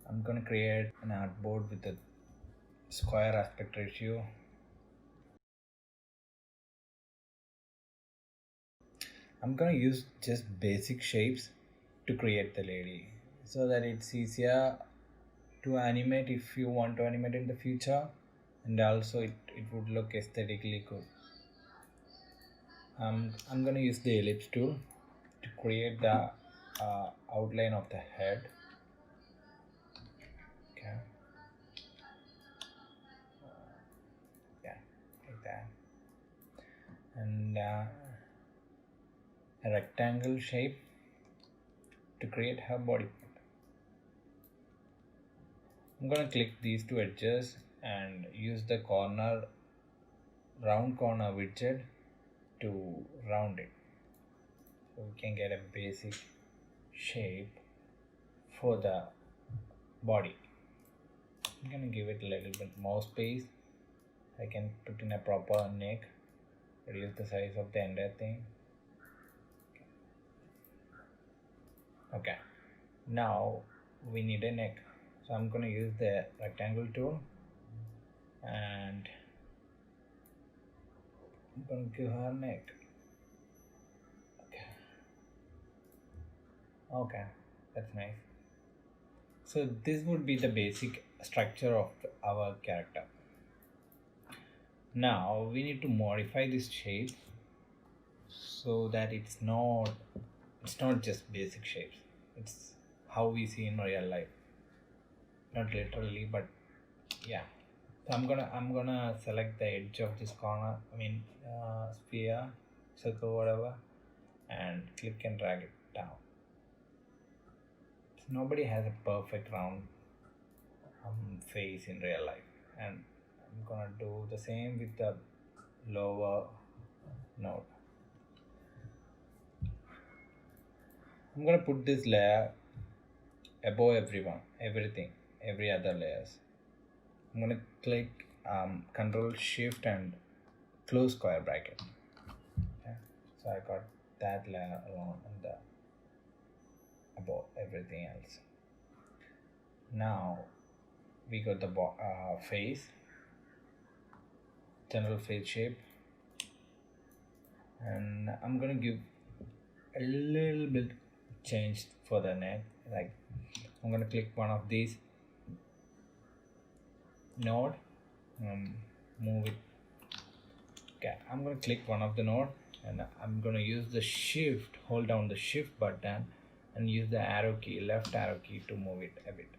I'm gonna create an artboard with a square aspect ratio. I'm gonna use just basic shapes to create the lady so that it's easier to animate if you want to animate in the future, and also it would look aesthetically good. I'm gonna use the ellipse tool to create the outline of the head. Okay, yeah, like that, and a rectangle shape to create her body part. I'm gonna click these two edges and use the round corner widget to round it, so we can get a basic shape for the body. I'm gonna give it a little bit more space. I can put in a proper neck, reduce the size of the entire thing. Okay, now we need a neck, so I'm gonna use the rectangle tool and I'm gonna give her a neck. Okay, that's nice. So this would be the basic structure of our character. Now we need to modify this shape so that it's not just basic shapes. It's how we see in real life. Not literally, but yeah. So I'm gonna select the edge of this corner. Sphere, circle, whatever, and click and drag it down. So nobody has a perfect round face in real life, and I'm gonna do the same with the lower node. I'm gonna put this layer above everything, every other layers. I'm gonna click Control Shift and close square bracket. Okay. So I got that layer along on the above everything else. Now we got the face, general face shape, and I'm gonna give a little bit change for the neck. Like I'm gonna click one of these node, move it. Okay, I'm gonna click one of the node and I'm gonna use the shift, hold down the shift button and use the arrow key, left arrow key to move it a bit.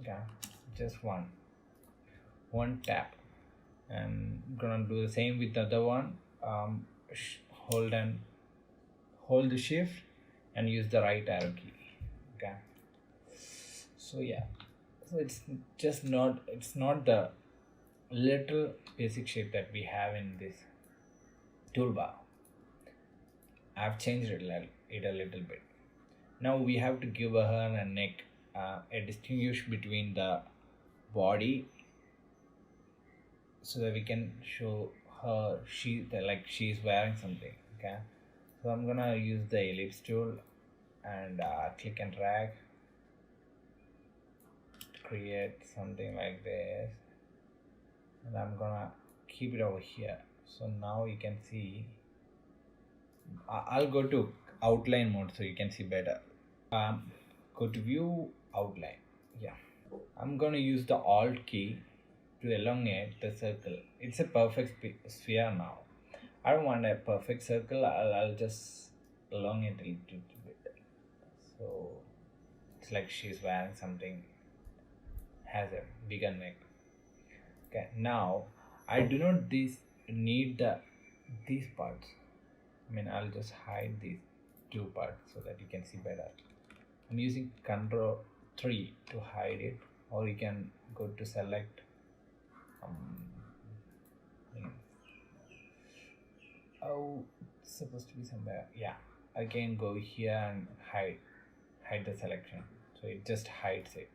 Okay, just one tap, and I'm gonna do the same with the other one. Hold the shift and use the right arrow key. Okay, so yeah, so it's not the little basic shape that we have in this toolbar. I've changed it a little bit. Now we have to give her a neck, a distinguish between the body, so that we can show her she's wearing something. Okay, so I'm gonna use the ellipse tool and click and drag to create something like this, and I'm gonna keep it over here. So now you can see. I'll go to outline mode so you can see better. Go to view outline. Yeah, I'm gonna use the alt key to elongate the circle. It's a perfect sphere now. I don't want a perfect circle. I'll just elongate it a little bit. So it's like she's wearing something, has a bigger neck. Okay, now I do not need these parts. I'll just hide these two parts so that you can see better. I'm using Ctrl 3 to hide it, or you can go to select oh, it's supposed to be somewhere. Yeah, I can go here and hide the selection, so it just hides it.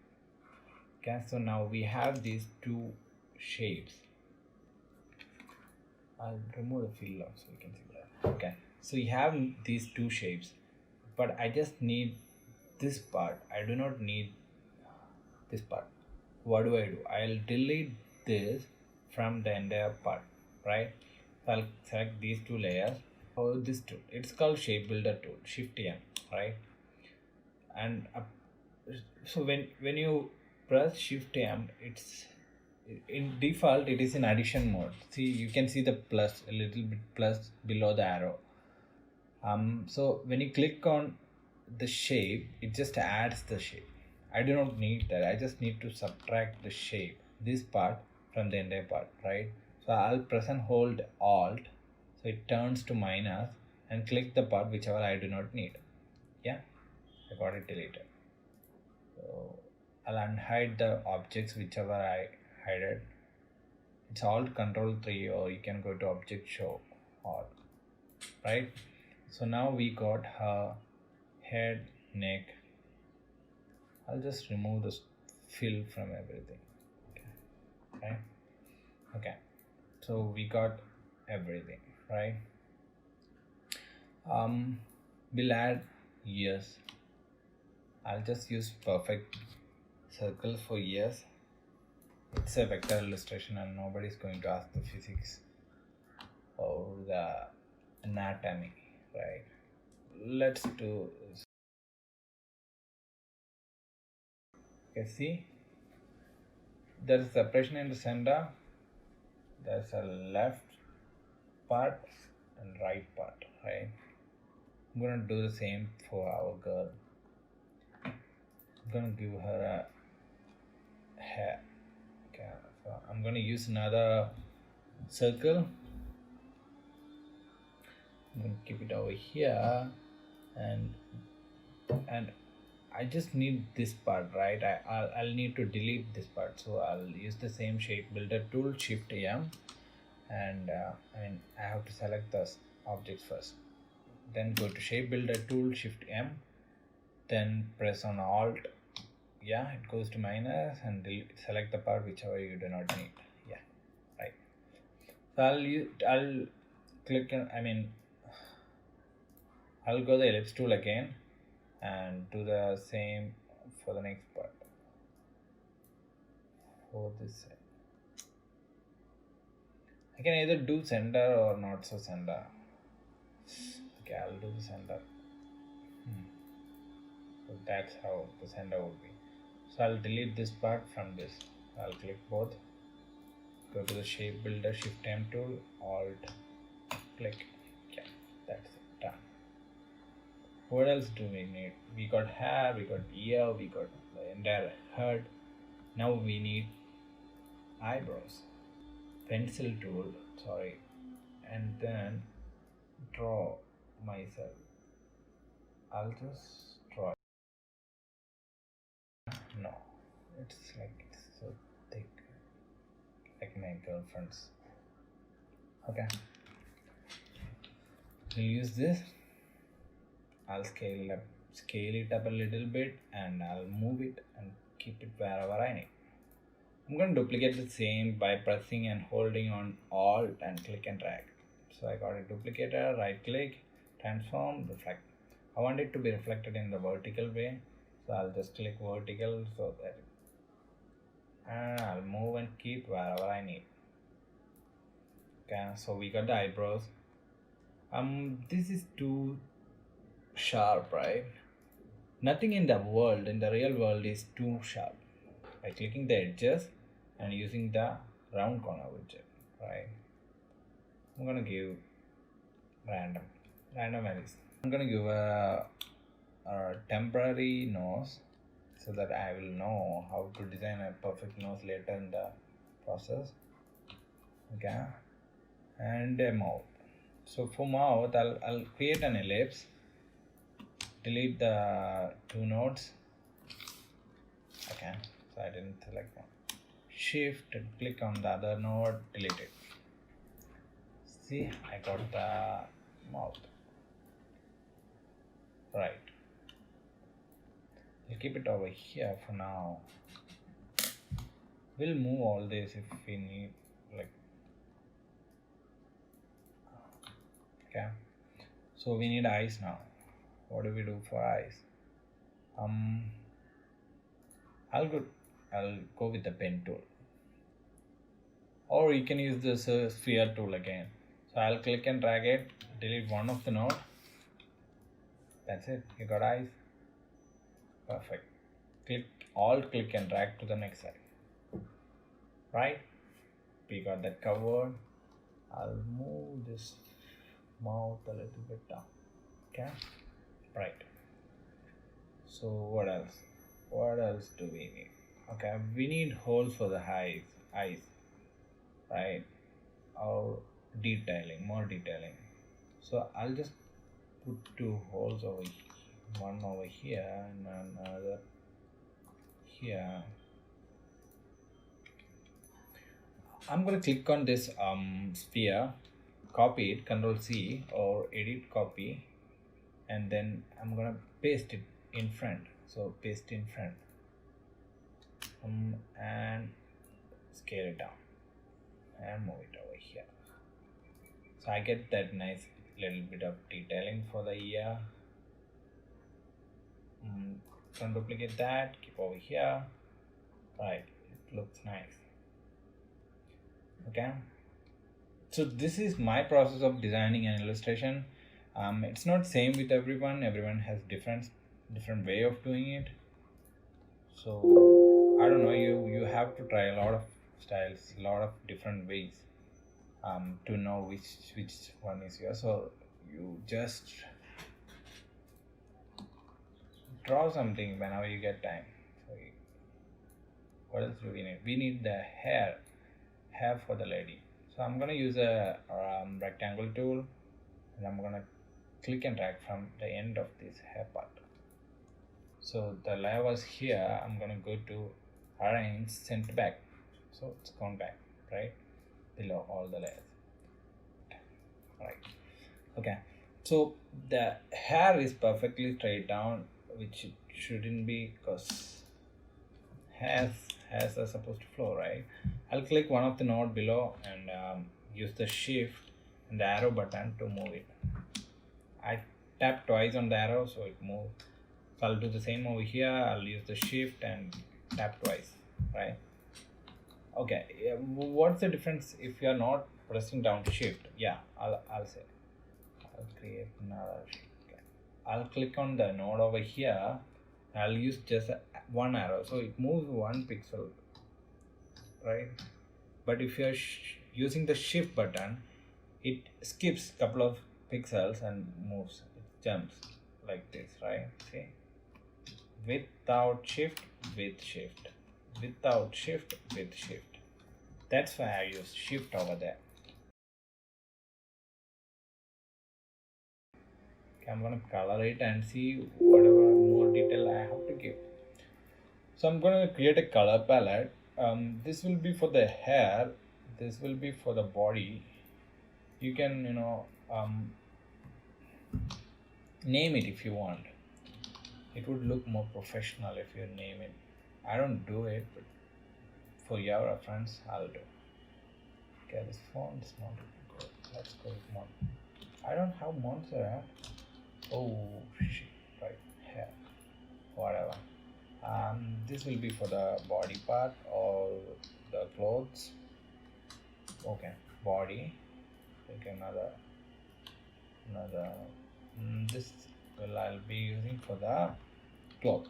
Okay, so now we have these two shapes. I'll remove the fill lock so you can see that. Okay, so you have these two shapes, but I just need this part. I do not need this part. What do? I'll delete this from the entire part, right? So I'll select these two layers. Oh, this tool. It's called Shape Builder tool, Shift M, right? And so when you press Shift M, it's in default it is in addition mode. See, you can see the plus, a little bit plus below the arrow. So when you click on the shape, it just adds the shape. I do not need that. I just need to subtract the shape, this part, from the entire part, right? So I'll press and hold Alt, so it turns to minus, and click the part whichever I do not need. Yeah, I got it deleted. So I'll unhide the objects whichever I hide it. It's Alt Control 3, or you can go to Object Show All, right? So now we got her head, neck. I'll just remove the fill from everything. Okay. Right? Okay. So we got everything, right? We'll add ears. I'll just use perfect circles for ears. It's a vector illustration and nobody's going to ask the physics or the anatomy, right? Let's do this. Okay, see, there's separation in the center. There's a left part and right part, right? I'm gonna do the same for our girl. I'm gonna give her a hair. Okay, so I'm gonna use another circle. I'm gonna keep it over here, and I just need this part, right? I'll need to delete this part, so I'll use the same shape builder tool, Shift M, and I have to select the objects first. Then go to shape builder tool, Shift M, then press on Alt. Yeah, it goes to minus, and select the part whichever you do not need. Yeah, right. So I'll click on, I'll go the ellipse tool again and do the same for the next part. For this side, I can either do center or not so center. Okay, I'll do the center. So that's how the center would be. So I'll delete this part from this. I'll click both. Go to the shape builder, Shift M tool, Alt, click. Yeah, that's it, done. What else do we need? We got hair, we got ear, we got the entire head. Now we need eyebrows. Pencil tool, sorry, and then draw myself. I'll just draw. No, it's so thick, like my girlfriend's. Okay, we'll use this. I'll scale it up a little bit, and I'll move it and keep it wherever I need. I'm going to duplicate the same by pressing and holding on Alt and click and drag. So I got a duplicator, right click, transform, reflect. I want it to be reflected in the vertical way, so I'll just click vertical, so that, and I'll move and keep wherever I need. Okay, so we got the eyebrows. This is too sharp, right? Nothing in the real world is too sharp. By clicking the edges and using the round corner widget, right? I'm gonna give random values. I'm gonna give a temporary nose, so that I will know how to design a perfect nose later in the process. Okay, and a mouth. So for mouth, I'll create an ellipse. Delete the two nodes. Okay, so I didn't select one. Shift and click on the other node, delete it. See, I got the mouth. Right. I'll keep it over here for now. We'll move all this if we need, like. Okay. So we need eyes now. What do we do for eyes? um I'll go I'll go with the pen tool, or you can use this sphere tool again. So I'll click and drag it, delete one of the node. That's it, you got eyes. Perfect. Click and drag to the next side. Right, we got that covered. I'll move this mouth a little bit down. Okay, right. So what else do we need? Okay, we need holes for the eyes, right? Or more detailing. So I'll just put two holes over here, one over here and another here. I'm gonna click on this sphere, copy it, Control C or edit copy, and then I'm gonna paste it in front. So paste in front, and scale it down and move it over here. So I get that nice little bit of detailing for the ear. Can duplicate that, keep over here. Right, it looks nice. Okay, so this is my process of designing an illustration. It's not same with everyone. Everyone has different way of doing it. So I don't know, you have to try a lot of styles, a lot of different ways to know which one is yours. So you just draw something whenever you get time. So what else do we need? We need the hair for the lady. So I'm gonna use a rectangle tool, and I'm gonna click and drag from the end of this hair part. So the layer was here. I'm gonna go to arrange, send back. So it's gone back, right? Below all the layers. Right. Okay. So the hair is perfectly straight down, which it shouldn't be, because hairs are supposed to flow, right? I'll click one of the node below and use the shift and the arrow button to move it. I tap twice on the arrow so it moves. So I'll do the same over here. I'll use the shift and tap twice, right? Okay, what's the difference if you're not pressing down shift? Yeah, I'll say I'll create another. Okay. I'll click on the node over here. I'll use just one arrow, so it moves 1 pixel, right? But if you're using the shift button, it skips a couple of pixels and moves. It jumps like this, right? See, without shift, with shift, without shift, with shift. That's why I use shift over there. Okay, I'm gonna color it and see whatever more detail I have to give. So I'm gonna create a color palette. This will be for the hair. This will be for the body. You can name it if you want. It would look more professional if you name it. I don't do it, but for your reference, I'll do. Okay, this font is not good. Let's go with Mon. I don't have Montserrat. Oh shit! Right, hair, whatever. This will be for the body part or the clothes. Okay, body. Take another. This will I'll be using for the cloth.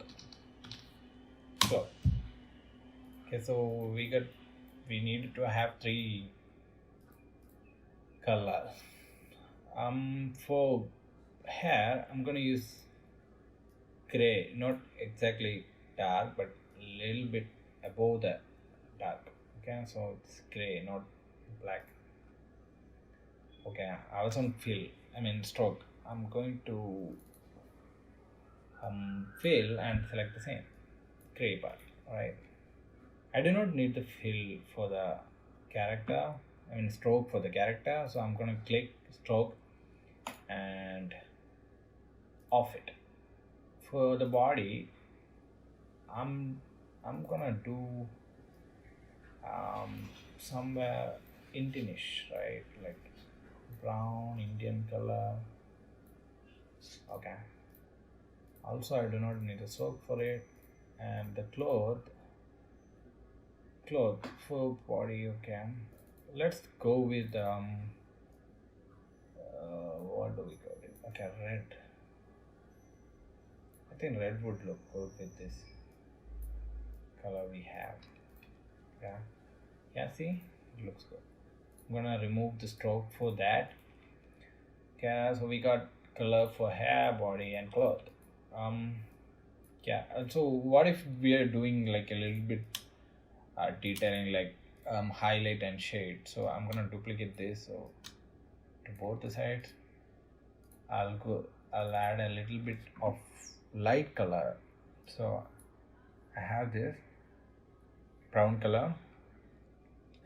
Okay, so we need to have 3 colors. For hair, I'm gonna use gray, not exactly dark, but a little bit above the dark. Okay, so it's gray, not black. Okay, I was on stroke. I'm going to fill and select the same gray part. Right, I do not need the fill for the character, stroke for the character, so I'm going to click stroke and off it. For the body, I'm gonna do somewhere Indianish, right? Like brown Indian color. Okay. Also I do not need a sock for it. And the cloth for body, okay, let's go with what do we call it? Okay, red. I think red would look good with this color we have. Yeah, see, it looks good. I'm gonna remove the stroke for that. Okay, so we got color for hair, body, and cloth. Yeah, so what if we are doing like a little bit detailing, like highlight and shade? So I'm gonna duplicate this, so to both the sides I'll add a little bit of light color. So I have this brown color.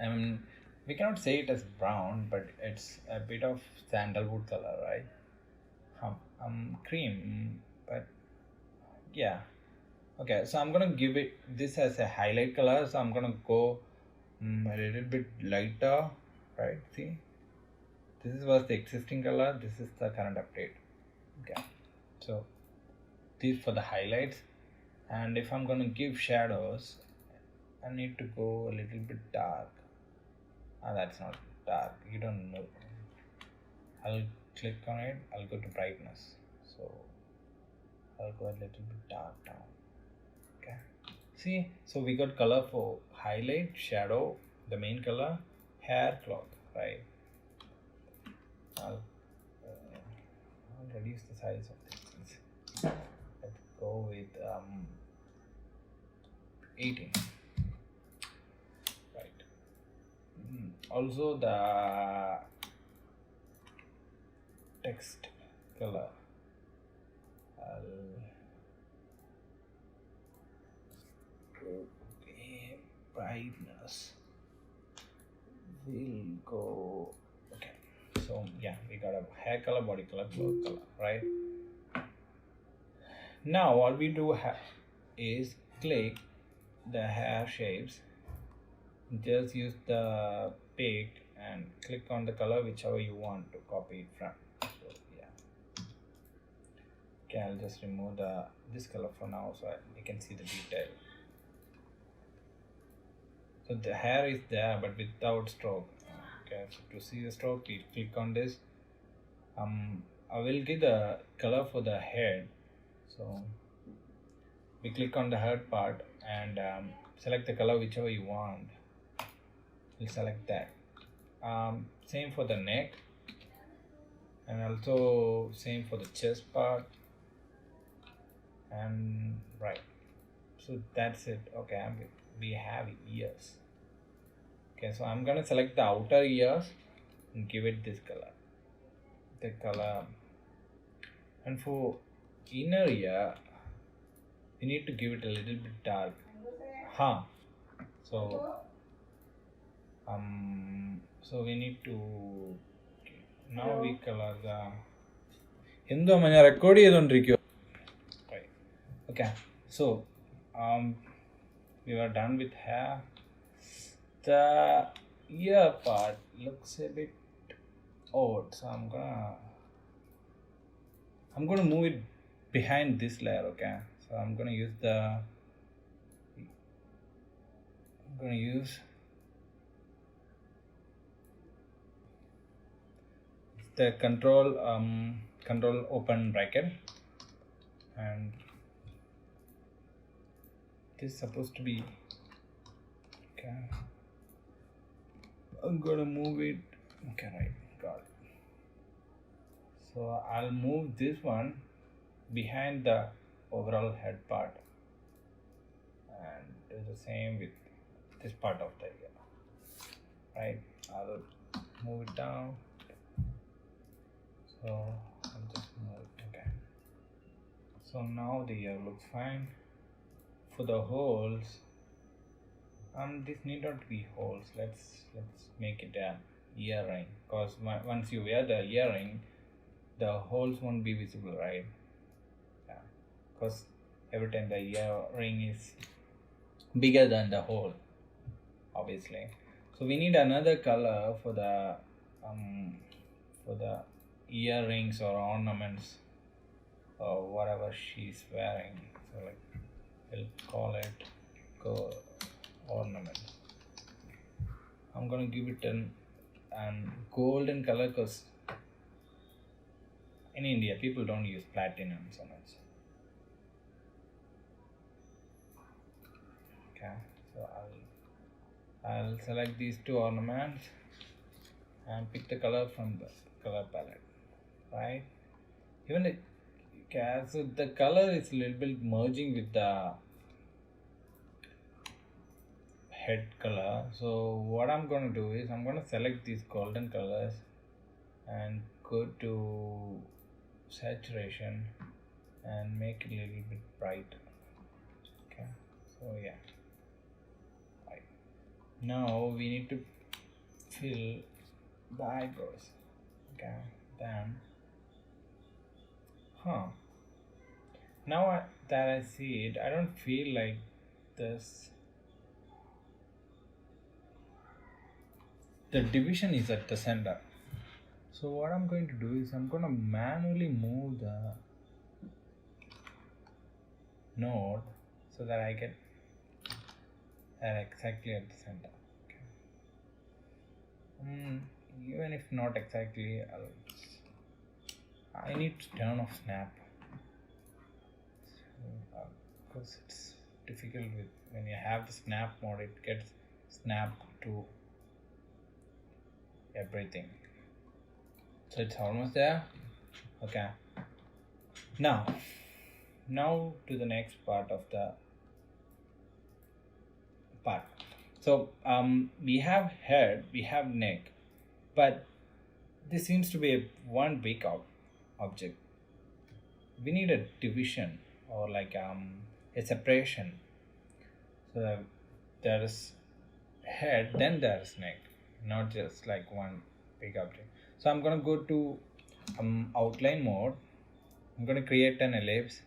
I mean, we cannot say it as brown, but it's a bit of sandalwood color, right? Cream, but yeah. Okay, so I'm gonna give it this as a highlight color. So I'm gonna go a little bit lighter, right? See, this was the existing color. This is the current update. Okay, so these for the highlights. And if I'm gonna give shadows, I need to go a little bit dark. That's not dark. You don't know. I'll click on it. I'll go to brightness. So I'll go a little bit dark down. Okay. See, so we got color for highlight, shadow, the main color, hair, cloth, right? I'll reduce the size of these. Let's go with 18. Right. Also the text color. Okay, brightness will go. Okay, so yeah, we got a hair color, body color, cloth color, right? Now all we do is click the hair shapes. Just use the pick and click on the color whichever you want to copy it from. So yeah. Okay, I'll just remove this color for now so you can see the detail. So the hair is there but without stroke. Okay, so to see the stroke, you click on this. I will give the color for the head. So we click on the head part and select the color whichever you want. We'll select that. Same for the neck, and also same for the chest part. And right, so that's it. Okay, we have ears. Okay, so I'm gonna select the outer ears and give it this color, the color. And for inner ear, we need to give it a little bit dark. So we need to, now we color the എന്തോ മഞ്ഞ record ചെയ്തോണ്ടിരിക്കുക. Right. Okay, so we were done with hair. The ear part looks a bit odd, so I'm gonna move it behind this layer. Okay, so I'm gonna use the control open bracket, and this is supposed to be okay. I'm gonna move it. Okay, right, got it. So I'll move this one behind the overall head part and do the same with this part of the ear. Right, I'll move it down. So I'll just move it. Okay, so now the ear looks fine. For the holes, this need not be holes. Let's make it a earring, because once you wear the earring, the holes won't be visible, right? Yeah, because every time the earring is bigger than the hole, obviously. So we need another color for the earrings or ornaments or whatever she's wearing. So like we'll call it ornament. I'm gonna give it an golden color because in India people don't use platinum so much. Okay, so I'll select these two ornaments and pick the color from the color palette, right? Even the okay, so the color is a little bit merging with the head color. So what I'm gonna do is I'm gonna select these golden colors and go to saturation and make it a little bit bright. Okay, so yeah, right. Now we need to fill the eyebrows. Okay, then now that I see it, I don't feel like this. The division is at the center. So what I'm going to do is I'm going to manually move the node so that I get that exactly at the center. Okay. Even if not exactly, I need to turn off snap because it's difficult with when you have the snap mode. It gets snapped to everything. So it's almost there. Okay. Now to the next part of the part. So we have head, we have neck, but this seems to be one big object. We need a division or like a separation. So there is head, then there is neck, not just like one big object. So I'm gonna go to outline mode. I'm gonna create an ellipse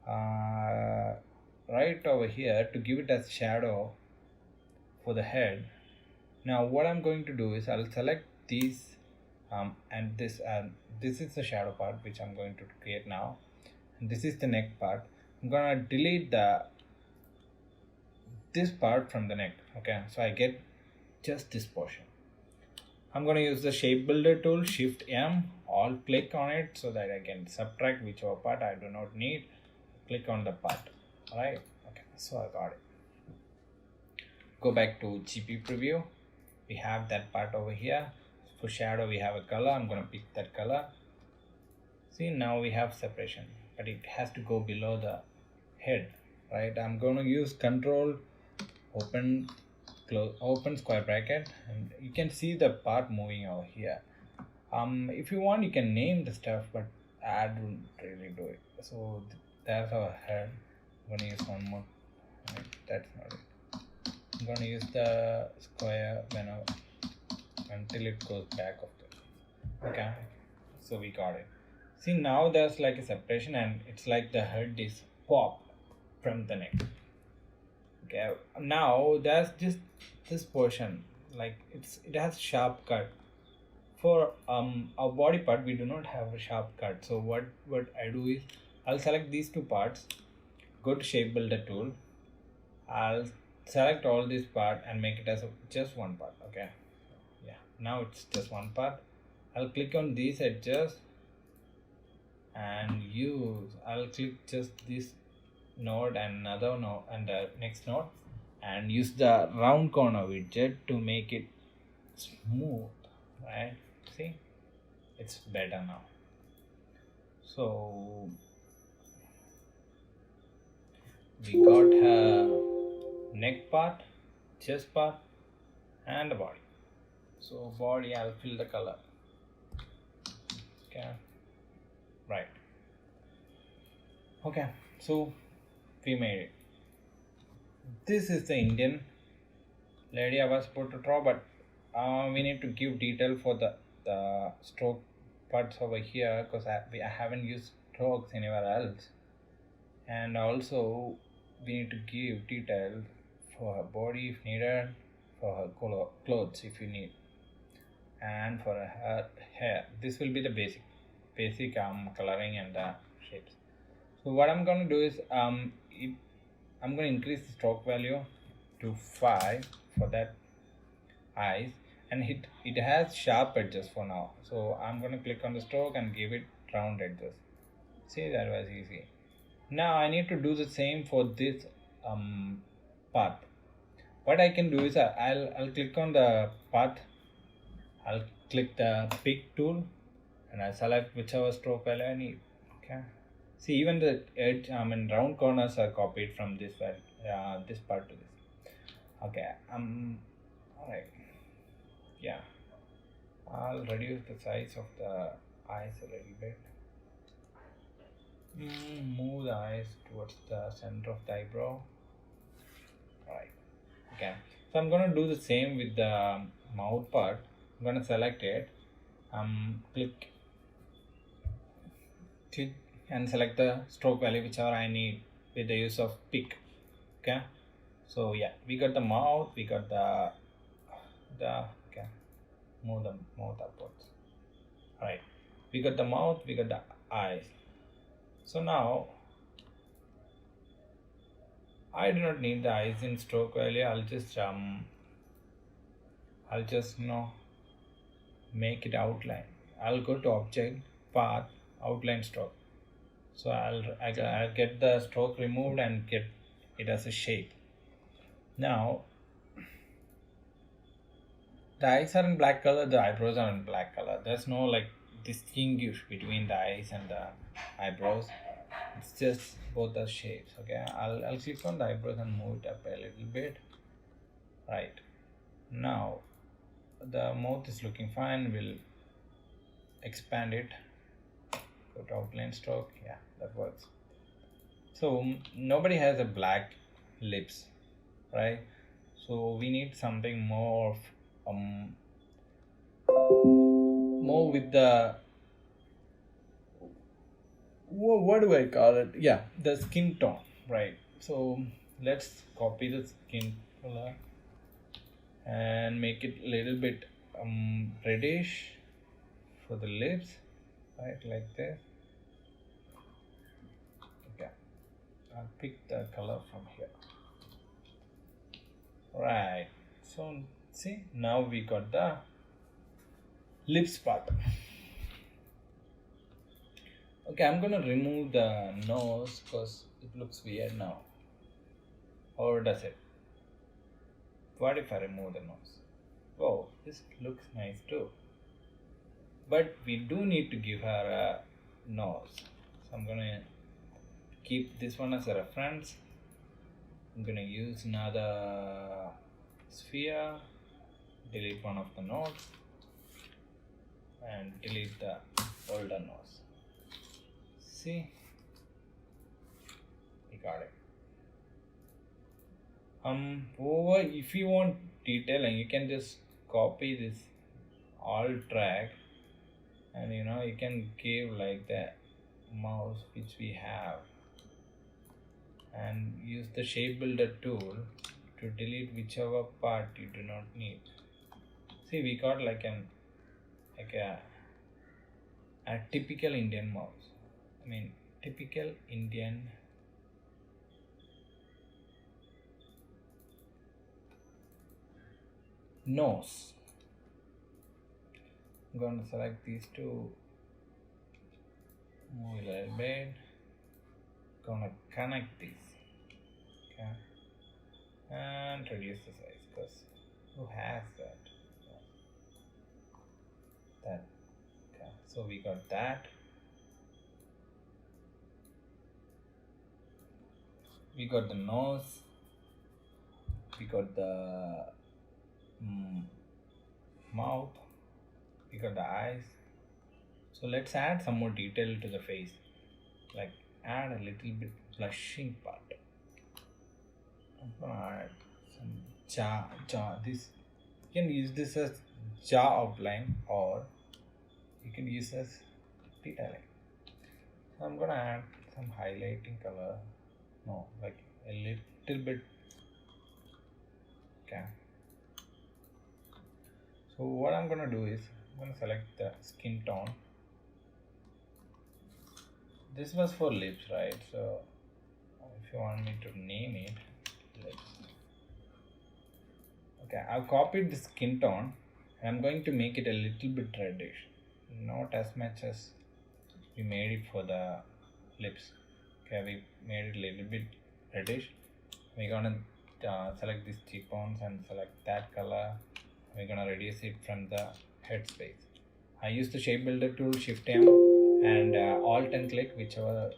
right over here to give it as shadow for the head. Now what I'm going to do is I'll select these and this is the shadow part which I'm going to create now, and this is the neck part. I'm gonna delete this part from the neck. Okay, so I get just this portion. I'm going to use the shape builder tool, Shift M, alt click on it so that I can subtract whichever part I do not need. Click on the part. Alright, okay, so I got it. Go back to GP preview. We have that part over here. For shadow, we have a color. I'm going to pick that color. See, now we have separation, but it has to go below the head, right? I'm going to use Control, open square bracket, and you can see the part moving over here. If you want, you can name the stuff, but I don't really do it. So that's our head. I'm gonna use one more. Right, that's not it. I'm gonna use the square until it goes back of the. Okay, so we got it. See, now there's like a separation, and it's like the head is popped from the neck. Okay, now there's just this portion, like it has sharp cut. For our body part, we do not have a sharp cut. So what I do is I'll select these two parts, go to shape builder tool, I'll select all this part and make it as just one part. Okay, yeah, now it's just one part. I'll click on these edges and I'll click just this node and another node and the next node, and use the round corner widget to make it smooth, right? See, it's better now. So we got her neck part, chest part, and the body. So body, I'll fill the color. Okay, right. Okay, so we made it. This is the Indian lady I was supposed to draw, but we need to give detail for the stroke parts over here because I haven't used strokes anywhere else, and also we need to give detail for her body if needed, for her clothes if you need, and for her hair. This will be the basic coloring and the shapes. So what I'm going to do is I'm going to increase the stroke value to 5 for that eyes, and it has sharp edges for now. So I'm going to click on the stroke and give it round edges. See, that was easy. Now I need to do the same for this path. What I can do is I'll click on the path. I'll click the pick tool and I select whichever stroke value I need. Okay. See, even the edge, round corners are copied from this this part to this. Okay. Alright. Yeah. I'll reduce the size of the eyes a little bit. Move the eyes towards the center of the eyebrow. Right. Okay. So I'm gonna do the same with the mouth part. I'm gonna select it. Click and select the stroke value whichever I need with the use of pick. Okay. So yeah, we got the mouth, we got the okay. Move the mouth upwards. Alright. We got the mouth, we got the eyes. So now I do not need the eyes in stroke value. I'll just make it outline. I'll go to object, path, outline stroke. So I'll get the stroke removed and get it as a shape. Now the eyes are in black color, the eyebrows are in black color. There's no like distinguish between the eyes and the eyebrows. It's just both the shapes. Okay, I'll click on the eyebrows and move it up a little bit. Right. Now the mouth is looking fine. We'll expand it. Go to outline stroke. Yeah, that works. So nobody has a black lips, right? So we need something more with the what do I call it? Yeah, the skin tone, right? So let's copy the skin color and make it a little bit reddish for the lips, right? Like this. Okay, I'll pick the color from here. Right. So see, now we got the lips part. Okay, I'm gonna remove the nose because it looks weird now. Or does it? What if I remove the nose? Oh, this looks nice too. But we do need to give her a nose. So I'm gonna keep this one as a reference. I'm gonna use another sphere, delete one of the nodes, and delete the older nose. See, we got it. Over if you want detailing, you can just copy this alt drag, and you can give like the mouse which we have, and use the shape builder tool to delete whichever part you do not need. See, we got like a typical Indian mouse. Typical Indian nose. I'm going to select these two, move a little bit, gonna connect these, okay, and reduce the size because who has that? Okay, so we got that. We got the nose, we got the mouth, we got the eyes. So let's add some more detail to the face, like add a little bit blushing part. I'm gonna add some jaw. This you can use this as jaw outline, or you can use as detailing. So I'm gonna add some highlighting color. No, like a little bit. Okay. So what I'm gonna do is I'm gonna select the skin tone. this was for lips, right? So if you want me to name it lips, okay, I've copied the skin tone and I'm going to make it a little bit reddish, not as much as we made it for the lips. Okay, we made it a little bit reddish. We're gonna select these cheekbones and select that color. We're gonna reduce it from the head space. I use the shape builder tool, Shift M and Alt and click whichever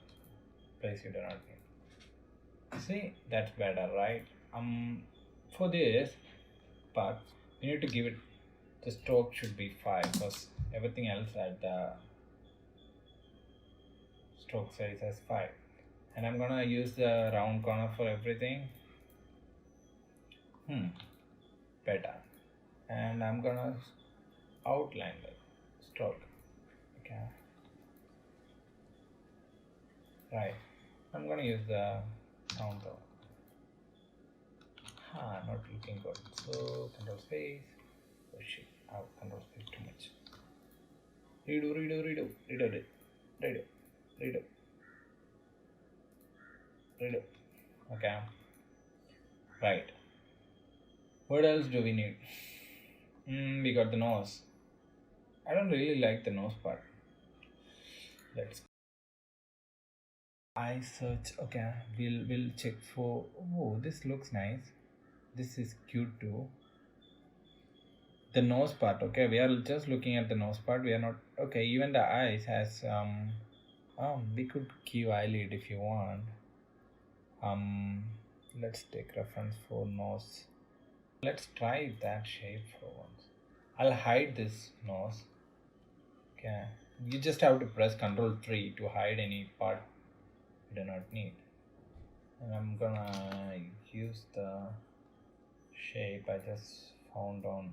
place you do not need. See, that's better, right? For this part, we need to give it, the stroke should be 5 because everything else at the stroke size as 5. And I'm gonna use the round corner for everything. Better. And I'm gonna outline the stroke. Okay. Right. I'm gonna use the round corner. Not looking good. So control space. Oh shit. Control space too much. Redo. Okay. Right. What else do we need? We got the nose. I don't really like the nose part. Let's eye search. Okay, we'll check for. Oh, this looks nice. This is cute too. The nose part. Okay, we are just looking at the nose part. We are not. Okay, even the eyes has we could give eyelid if you want. Let's take reference for nose. Let's try that shape for once. I'll hide this nose. Okay, you just have to press Ctrl 3 to hide any part you do not need. And I'm gonna use the shape I just found on.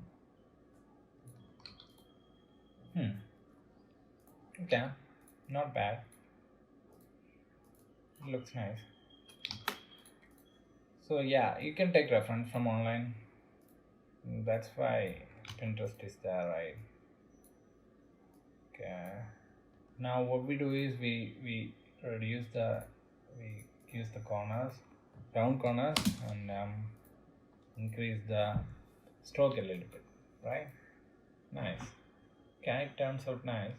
Okay, not bad. It looks nice. So yeah, you can take reference from online. That's why Pinterest is there, right? Okay. Now what we do is we use the corners, round corners, and increase the stroke a little bit, right? Nice. Okay, it turns out nice.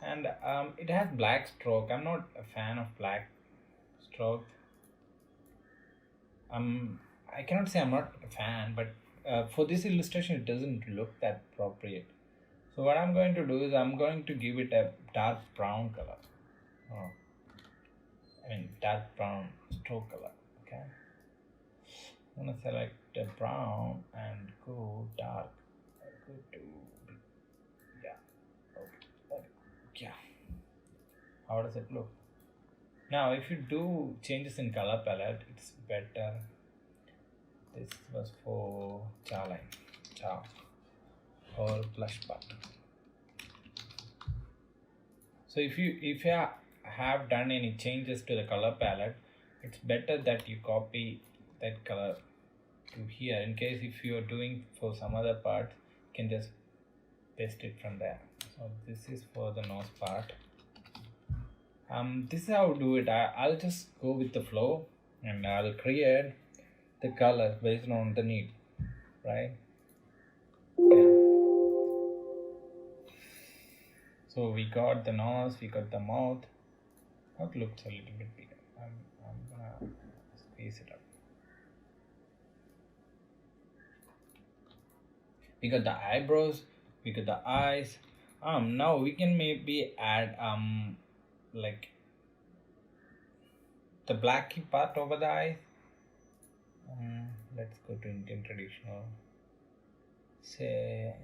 And it has black stroke. I'm not a fan of black stroke. I cannot say I'm not a fan, but for this illustration it doesn't look that appropriate. So what I'm going to do is I'm going to give it a dark brown color. Dark brown stroke color. Okay, I'm gonna select the brown and go dark. Go to yeah. How does it look? Now if you do changes in color palette, it's better. This was for jaw or blush part. So if you have done any changes to the color palette, it's better that you copy that color to here. In case if you are doing for some other part, you can just paste it from there. So this is for the nose part. This is how I do it. I'll just go with the flow and I'll create the colors based on the need, right? Okay. So we got the nose, we got the mouth. Mouth looks a little bit bigger. I'm gonna squeeze it up. We got the eyebrows, we got the eyes. Now we can maybe add like the blacky part over the eyes. Let's go to Indian traditional. Say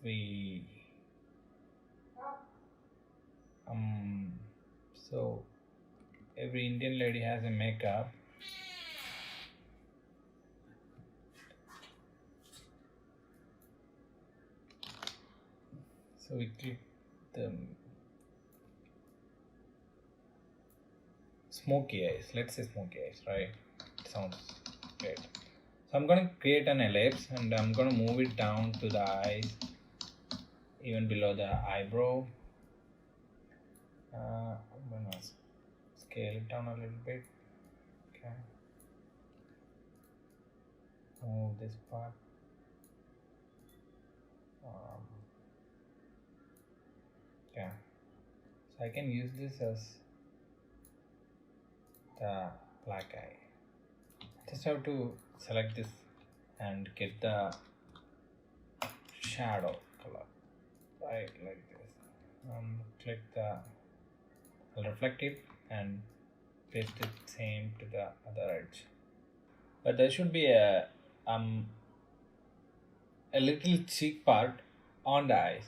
we so every Indian lady has a makeup. So we click the smoky eyes. Let's say smoky eyes, right? It sounds great. So I'm going to create an ellipse and I'm going to move it down to the eyes even below the eyebrow. I'm gonna scale it down a little bit. Okay, move this part. Okay, so I can use this as the black eye. Just have to select this and get the shadow color, right, like this. Click the, I'll reflect it and paste it same to the other edge. But there should be a little cheek part on the eyes.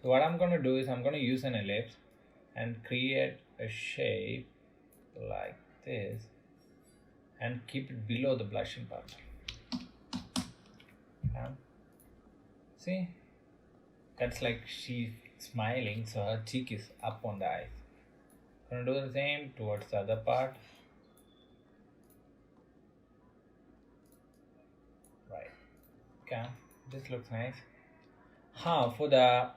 So what I'm gonna do is I'm gonna use an ellipse and create a shape like this and keep it below the blushing part. See, that's like she's smiling, so her cheek is up on the eyes. Gonna do the same towards the other part. Right. Okay, this looks nice. For the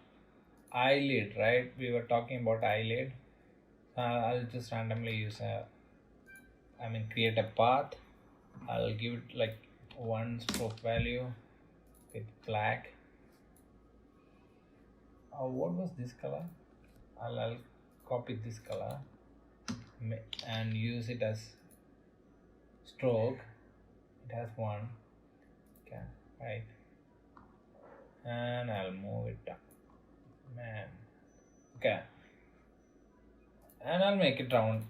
eyelid, right? We were talking about eyelid. I'll just randomly use create a path. I'll give it like one stroke value with black. What was this color? I'll copy this color and use it as stroke. It has one. Okay, right. And I'll move it down. Man. Okay. And I'll make it round.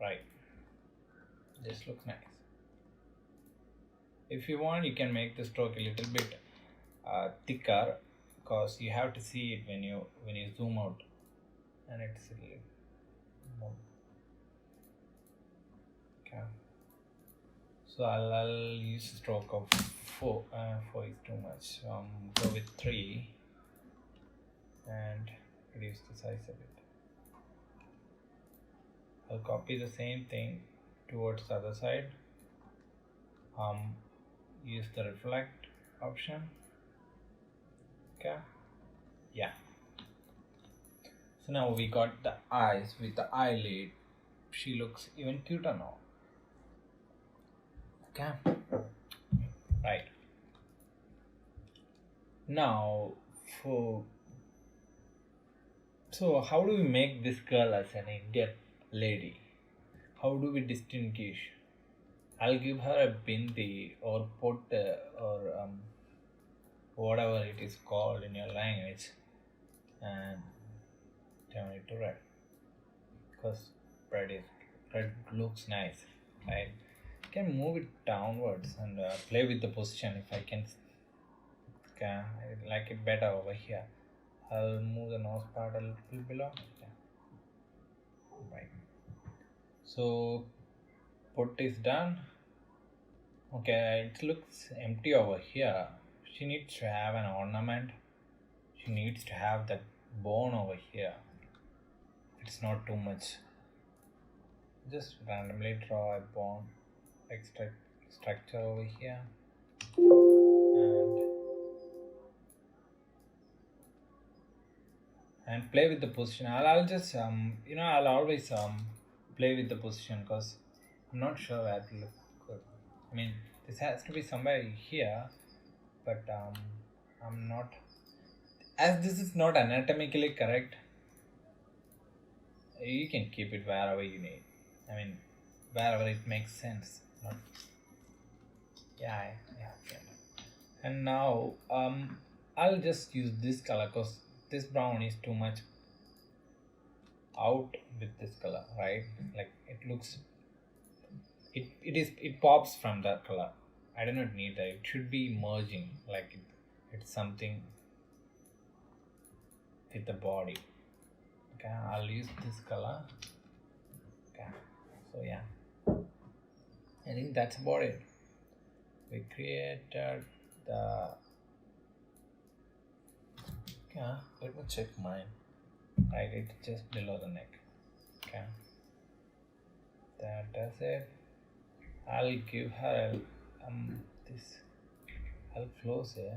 Right. This looks nice. If you want, you can make the stroke a little bit thicker, because you have to see it when you zoom out, and it's a little more. Okay. So I'll use a stroke of 4. 4 is too much. Go with 3 and reduce the size of it. I'll copy the same thing towards the other side. Use the reflect option. Okay. Yeah. So now we got the eyes with the eyelid. She looks even cuter now. Okay. Right. Now so how do we make this girl as an Indian lady? How do we distinguish? I'll give her a bindi or put or whatever it is called in your language, and turn it to red, because red looks nice, right? I can move it downwards and play with the position if I can. Okay, I like it better over here. I'll move the nose part a little below. Okay. Right. So put is done. Okay, it looks empty over here. She needs to have an ornament. She needs to have that bone over here. It's not too much. Just randomly draw a bone structure over here, and play with the position. I'll just I'll always play with the position, because I'm not sure where to look good. I mean, this has to be somewhere here, but I'm not, as this is not anatomically correct. You can keep it wherever you need. I mean, wherever it makes sense. Not, yeah. Okay. And now I'll just use this color, because this brown is too much out with this color, right? Like it looks, it pops from that color. I do not need that. It should be merging, like it's something with the body. Okay, I'll use this color. Okay, so yeah, I think that's about it. We created the, yeah, let me check mine. Right, it's just below the neck. Okay, that does it. I'll give her this. I'll close it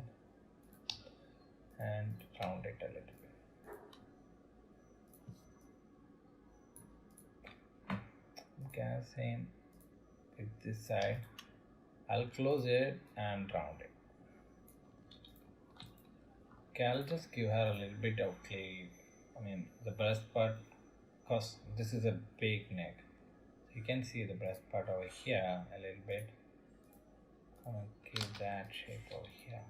and round it a little bit. Okay, same with this side. I'll close it and round it. Okay, I'll just give her a little bit of clay. I mean the breast part, because this is a big neck. You can see the breast part over here a little bit. I'm gonna give that shape over here.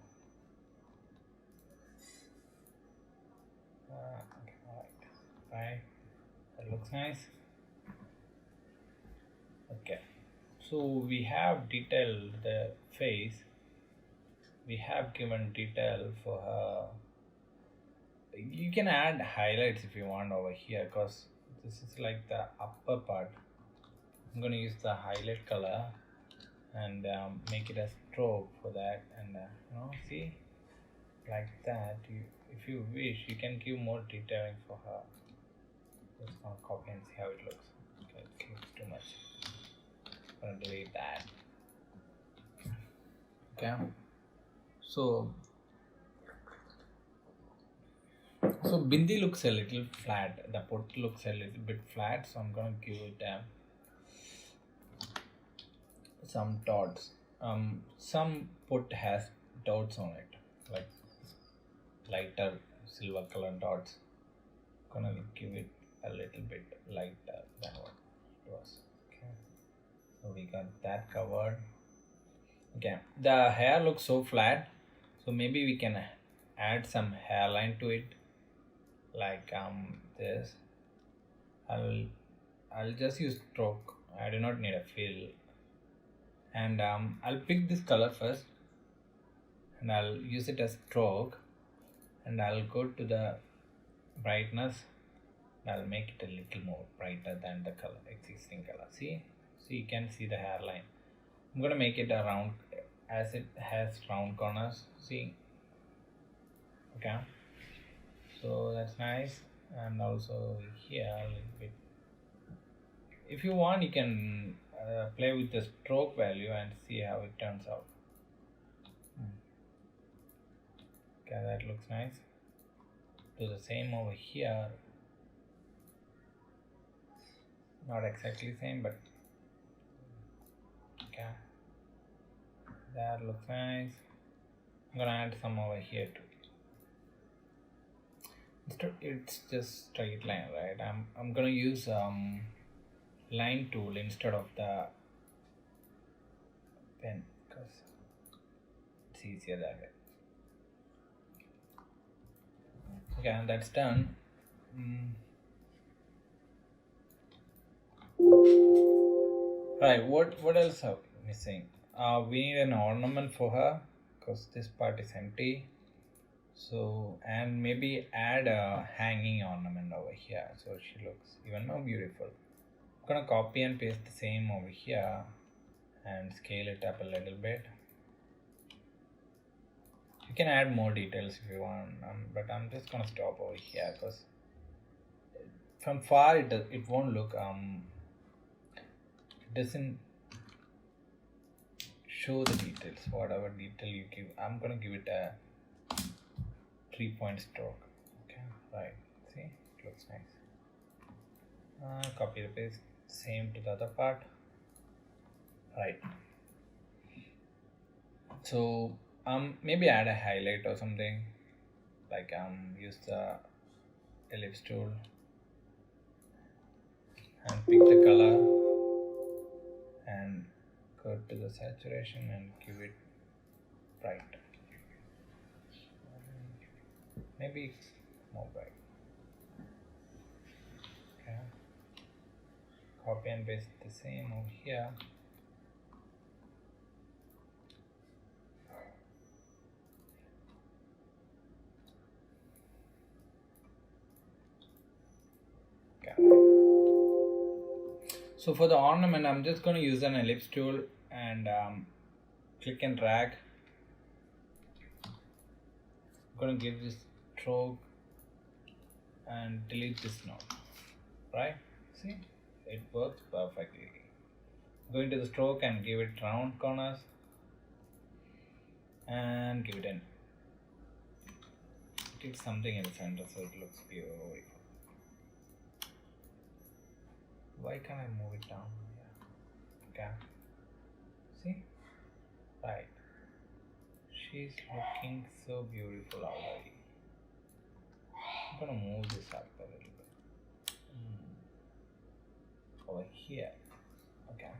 Okay, right. That looks nice. Okay, so we have detailed the face. We have given detail for her. You can add highlights if you want over here, because this is like the upper part. I'm going to use the highlight color and make it a stroke for that, and see, like that. If you wish, you can give more detailing for her. Just gonna copy and see how it looks. Okay, it looks too much. I'm gonna delete that. Okay, so Bindi looks a little flat. The pot looks a little bit flat, so I'm gonna give it some dots. Some pot has dots on it, like lighter silver color dots. Gonna give it a little bit lighter than what it was. Okay, so we got that covered. Okay, the hair looks so flat, so maybe we can add some hairline to it, like this. I'll just use stroke. I do not need a fill, and I'll pick this color first, and I'll use it as stroke, and I'll go to the brightness. I'll make it a little more brighter than the color, existing color. See, so you can see the hairline. I'm gonna make it a round, as it has round corners. See, okay, so that's nice. And also here a little bit. If you want, you can play with the stroke value and see how it turns out. Okay, that looks nice. Do the same over here. Not exactly same, but okay, that looks nice. I'm gonna add some over here too. It's just straight line, right? I'm gonna use line tool instead of the pen, because it's easier that way. Okay, and that's done. Right, what else are we missing? We need an ornament for her, because this part is empty. So, and maybe add a hanging ornament over here, so she looks even more beautiful. I'm gonna copy and paste the same over here and scale it up a little bit. You can add more details if you want, but I'm just gonna stop over here, because from far it won't look it doesn't show the details. Whatever detail you give, I'm gonna give it a 3-point stroke. Okay, right, see, it looks nice. Copy the paste, same to the other part. Right, so maybe add a highlight or something, like use the ellipse tool and pick the color and go to the saturation and give it bright. Maybe more bright. Okay, copy and paste the same over here. So for the ornament, I'm just going to use an ellipse tool and click and drag. I'm going to give this stroke and delete this node. Right? See, it works perfectly. Go into the stroke and give it round corners and give it an keep something in the center so it looks beautiful. Why can't I move it down? Yeah. Okay. See? Right. She's looking so beautiful already. I'm gonna move this up a little bit. Over here. Okay.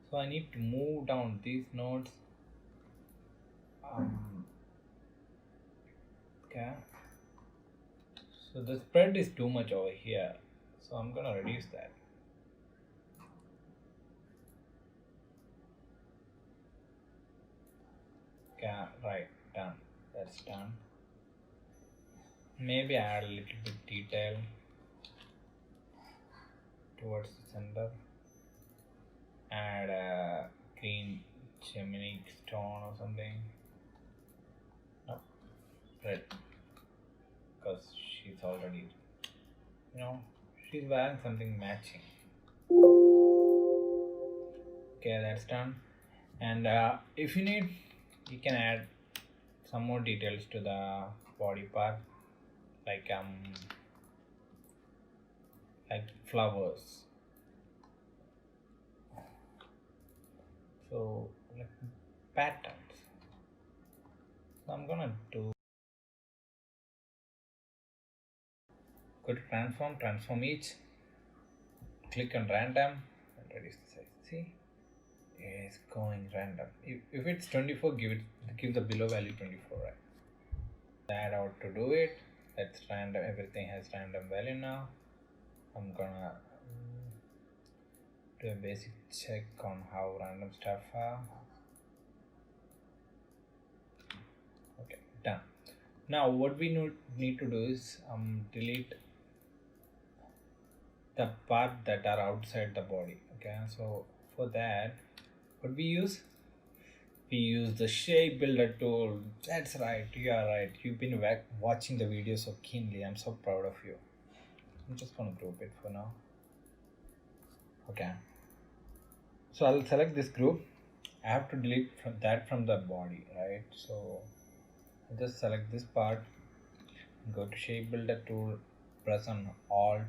So I need to move down these nodes. Okay. So the spread is too much over here. So I'm gonna reduce that. Okay, right, done. That's done. Maybe add a little bit detail towards the center. Add a green chimney stone or something. No, red. Because she's already, she's wearing something matching. Okay, that's done. And if you need, you can add some more details to the body part, like flowers. So like patterns. So I'm gonna go to transform each, click on random and reduce the size. See, it's going random. If it's 24, give the below value 24, right? Add out to do it. That's random. Everything has random value now. I'm gonna do a basic check on how random stuff are. Okay, done. Now what we need to do is delete the part that are outside the body. Okay, so for that, what we use the shape builder tool. That's right, you are right. You've been watching the video so keenly. I'm so proud of you. I'm just gonna group it for now. Okay, so I'll select this group. I have to delete from the body, right? So I'll just select this part, go to shape builder tool, press on alt,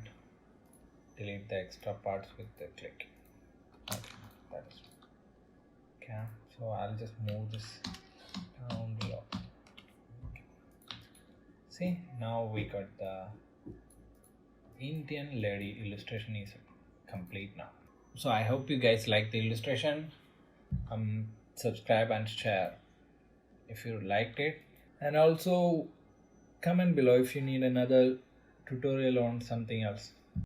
delete the extra parts with the click. Okay, that is okay. So I'll just move this down below. Okay. See, now we got the Indian lady illustration is complete now. So I hope you guys like the illustration. Subscribe and share if you liked it, and also comment below if you need another tutorial on something else.